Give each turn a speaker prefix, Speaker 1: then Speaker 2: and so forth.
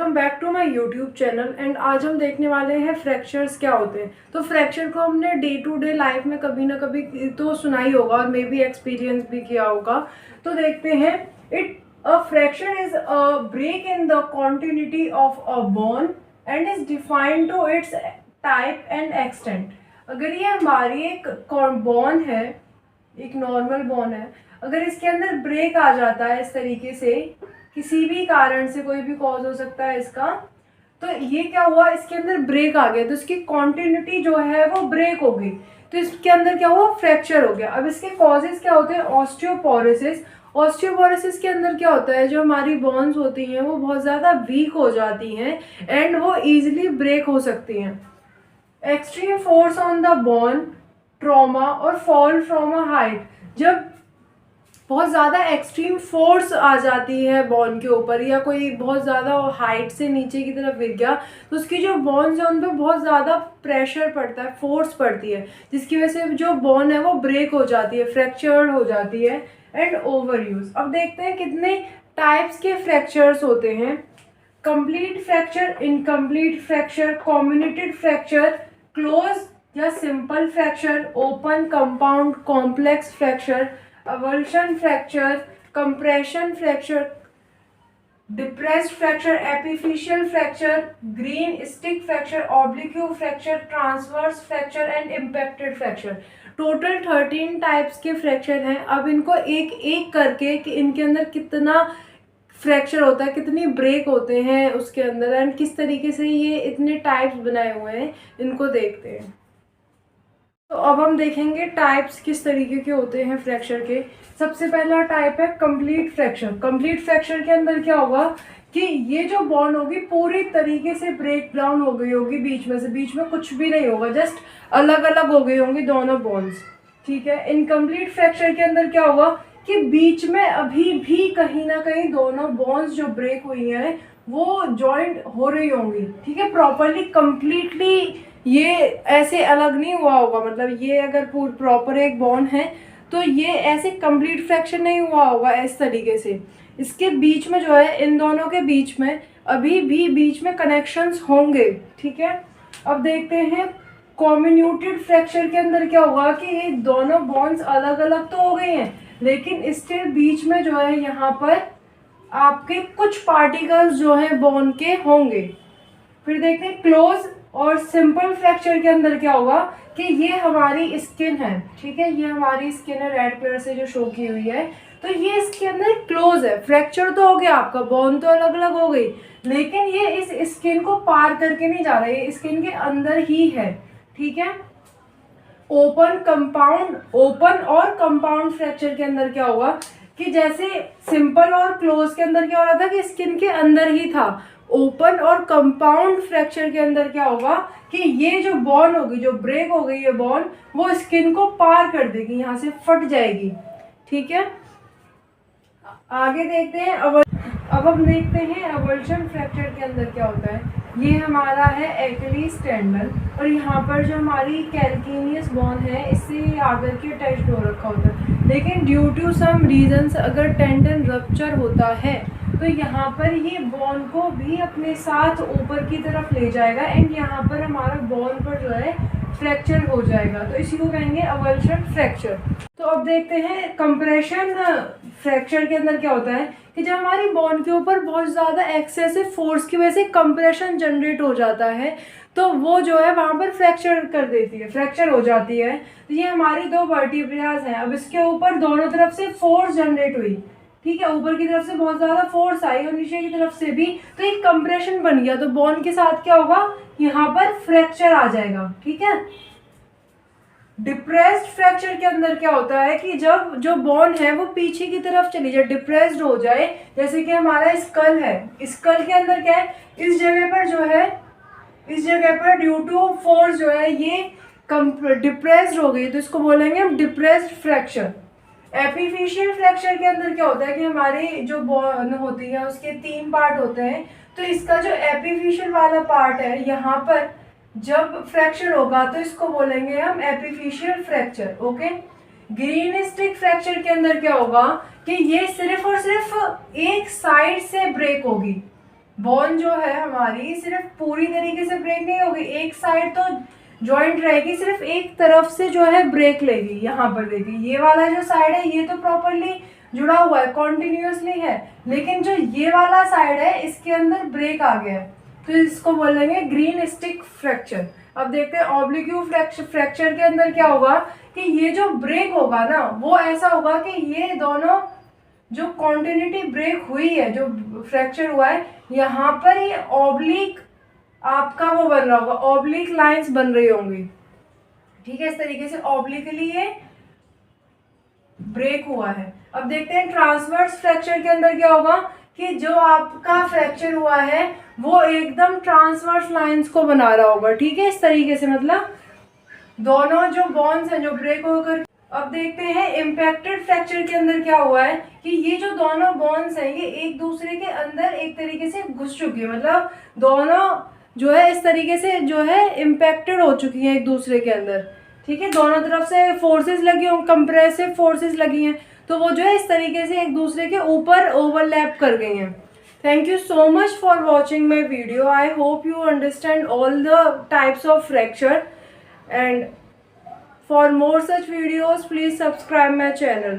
Speaker 1: Welcome back to my YouTube channel. And आज हम देखने वाले हैं फ्रैक्चर्स क्या होते हैं। तो फ्रैक्चर को हमने डे टू डे लाइफ में कभी ना कभी तो सुना ही होगा और मे बी एक्सपीरियंस भी किया होगा। तो देखते हैं। A fracture is a break in the continuity of a bone and is defined to its type and extent. अगर ये हमारी एक बोन है, एक नॉर्मल बोन है, अगर इसके अंदर ब्रेक आ जाता है इस तरीके से, किसी भी कारण से, कोई भी कॉज हो सकता है इसका, तो ये क्या हुआ, इसके अंदर ब्रेक आ गया तो इसकी कॉन्टिन्यूटी जो है वो ब्रेक हो गई, तो इसके अंदर क्या हुआ, फ्रैक्चर हो गया। अब इसके कॉजेज क्या होते हैं, ऑस्टियोपोरोसिस। ऑस्टियोपोरोसिस के अंदर क्या होता है, जो हमारी बोन्स होती हैं वो बहुत ज़्यादा वीक हो जाती हैं एंड वो ईजिली ब्रेक हो सकती हैं। Extreme force on the bone, trauma और फॉल फ्रॉम अ हाइट। जब बहुत ज़्यादा एक्सट्रीम फोर्स आ जाती है बॉन के ऊपर, या कोई बहुत ज़्यादा हाइट से नीचे की तरफ गिर गया, तो उसकी जो बॉन्स है उन पर बहुत ज़्यादा प्रेशर पड़ता है, फोर्स पड़ती है, जिसकी वजह से जो बॉन है वो ब्रेक हो जाती है, फ्रैक्चर्ड हो जाती है एंड ओवर यूज। अब देखते हैं कितने टाइप्स के फ्रैक्चर्स होते हैं। Complete fracture, incomplete fracture, comminuted fracture, close या simple fracture, open, compound, complex fracture, avulsion fracture, compression fracture, depressed fracture, epiphyseal fracture, green stick fracture, oblique fracture, transverse fracture and impacted fracture। Total 13 types के fracture हैं। अब इनको एक एक करके कि इनके अंदर कितना फ्रैक्चर होता है, कितनी ब्रेक होते हैं उसके अंदर, एंड किस तरीके से ये इतने टाइप्स बनाए हुए हैं, इनको देखते हैं। तो अब हम देखेंगे टाइप्स किस तरीके के होते हैं फ्रैक्चर के। सबसे पहला टाइप है कंप्लीट फ्रैक्चर। कंप्लीट फ्रैक्चर के अंदर क्या होगा कि ये जो बॉन होगी पूरी तरीके से ब्रेक डाउन हो गई होगी, बीच में से, बीच में कुछ भी नहीं होगा, जस्ट अलग अलग हो गई होंगी दोनों बॉन्स, ठीक है। इनकम्प्लीट फ्रैक्चर के अंदर क्या होगा कि बीच में अभी भी कहीं ना कहीं दोनों बॉन्स जो ब्रेक हुई हैं वो जॉइंट हो रही होंगी, ठीक है, प्रॉपरली कंप्लीटली ये ऐसे अलग नहीं हुआ होगा। मतलब ये अगर प्रॉपर एक बॉन्ड है तो ये ऐसे कंप्लीट फ्रैक्चर नहीं हुआ होगा इस तरीके से। इसके बीच में जो है, इन दोनों के बीच में अभी भी बीच में कनेक्शंस होंगे, ठीक है। अब देखते हैं कम्युनिटेड फ्रैक्चर के अंदर क्या होगा कि ये दोनों बॉन्ड्स अलग अलग तो हो गए हैं, लेकिन स्टिल बीच में जो है यहाँ पर आपके कुछ पार्टिकल्स जो है बॉन्ड के होंगे। फिर देखते हैं क्लोज और सिंपल फ्रैक्चर के अंदर क्या होगा कि ये हमारी स्किन है, ठीक है, ये हमारी स्किन है रेड कलर से जो शो की हुई है, तो ये इसके अंदर क्लोज है। फ्रैक्चर तो हो गया आपका, बोन तो अलग अलग हो गई, लेकिन ये इस स्किन को पार करके नहीं जा रहा है, ये स्किन के अंदर ही है, ठीक है। ओपन, कंपाउंड, ओपन और कंपाउंड फ्रैक्चर के अंदर क्या होगा कि जैसे सिंपल और क्लोज के अंदर क्या हो रहा था कि स्किन के अंदर ही था, ओपन और कंपाउंड फ्रैक्चर के अंदर क्या होगा कि ये जो बॉन होगी, जो ब्रेक हो गई है बॉन, वो स्किन को पार कर देगी, यहाँ से फट जाएगी, ठीक है। आगे देखते हैं अब हम देखते हैं अवल्शन फ्रैक्चर के अंदर क्या होता है। ये हमारा है एक्लीज टेंडन, और यहाँ पर जो हमारी कैल्किनियस बोन है इससे आकर के अटैच्ड हो रखा होता है, लेकिन ड्यू टू सम रीजंस अगर टेंडन रप्चर होता है तो यहाँ पर ये बॉन को भी अपने साथ ऊपर की तरफ ले जाएगा एंड यहाँ पर हमारा बॉन पर जो है फ्रैक्चर हो जाएगा, तो इसी को कहेंगे अवल्शन फ्रैक्चर। तो अब देखते हैं कंप्रेशन फ्रैक्चर के अंदर क्या होता है कि जब हमारी बॉन के ऊपर बहुत ज़्यादा एक्सेसिव फोर्स की वजह से कंप्रेशन जनरेट हो जाता है तो वो जो है वहाँ पर फ्रैक्चर कर देती है, फ्रैक्चर हो जाती है। तो ये हमारी दो वर्टिब्रास हैं, अब इसके ऊपर दोनों तरफ से फोर्स जनरेट हुई, ठीक है, ऊपर की तरफ से बहुत ज़्यादा फोर्स आई और नीचे की तरफ से भी, तो एक कंप्रेशन बन गया, तो बॉन के साथ क्या होगा, यहाँ पर फ्रैक्चर आ जाएगा, ठीक है। डिप्रेस्ड फ्रैक्चर के अंदर क्या होता है कि जब जो बॉन है वो पीछे की तरफ चली जाए, डिप्रेस्ड हो जाए, जैसे कि हमारा स्कल है, स्कल के अंदर क्या है, इस जगह पर जो है, इस जगह पर ड्यू टू फोर्स जो है ये डिप्रेस्ड हो गई, तो इसको बोलेंगे हम डिप्रेस्ड फ्रैक्चर। एपिफिशियल फ्रैक्चर के अंदर क्या होता है कि हमारी जो बोन होती है उसके 3 पार्ट होते हैं, तो इसका जो एपिफिशियल वाला पार्ट है यहाँ पर जब फ्रैक्चर होगा तो इसको बोलेंगे हम epiphyseal fracture, okay. Green stick fracture के अंदर क्या होगा कि ये सिर्फ और सिर्फ एक साइड से ब्रेक होगी, बोन जो है हमारी सिर्फ पूरी तरीके से ब्रेक नहीं होगी, एक साइड तो जॉइंट रहेगी, सिर्फ एक तरफ से जो है ब्रेक लेगी। यहाँ पर देखिए ये वाला जो साइड है ये तो प्रॉपरली जुड़ा हुआ है, कॉन्टिन्यूसली है, लेकिन जो ये वाला साइड है इसके अंदर ब्रेक आ गया है, तो इसको बोलेंगे ग्रीन स्टिक फ्रैक्चर। अब देखते हैं ऑब्लिक्यू फ्रैक्चर के अंदर क्या होगा कि ये जो ब्रेक होगा ना वो ऐसा होगा कि ये दोनों जो कॉन्टिन्यूटी ब्रेक हुई है, जो फ्रैक्चर हुआ है, यहाँ पर ये ऑब्लिक आपका वो बन रहा होगा, ऑब्लिक लाइंस बन रही होंगी, ठीक है, इस तरीके से ऑब्लिकली ये ब्रेक हुआ है। अब देखते हैं ट्रांसवर्स फ्रैक्चर के अंदर क्या होगा कि जो आपका फ्रैक्चर हुआ है वो एकदम ट्रांसवर्स लाइंस को बना रहा होगा, ठीक है, इस तरीके से, मतलब दोनों जो बॉन्स हैं जो ब्रेक होकर। अब देखते हैं इम्पैक्टेड फ्रैक्चर के अंदर क्या हुआ है कि ये जो दोनों बॉन्स हैं ये एक दूसरे के अंदर एक तरीके से घुस चुकी है, मतलब दोनों जो है इस तरीके से जो है इम्पैक्टेड हो चुकी हैं एक दूसरे के अंदर, ठीक है, दोनों तरफ से फोर्सेस लगी हों, कंप्रेसिव फोर्सेस लगी हैं, तो वो जो है इस तरीके से एक दूसरे के ऊपर ओवरलैप कर गई हैं। Thank you so much for watching my video. I hope you understand all the types of fracture, and for more such videos please subscribe my channel.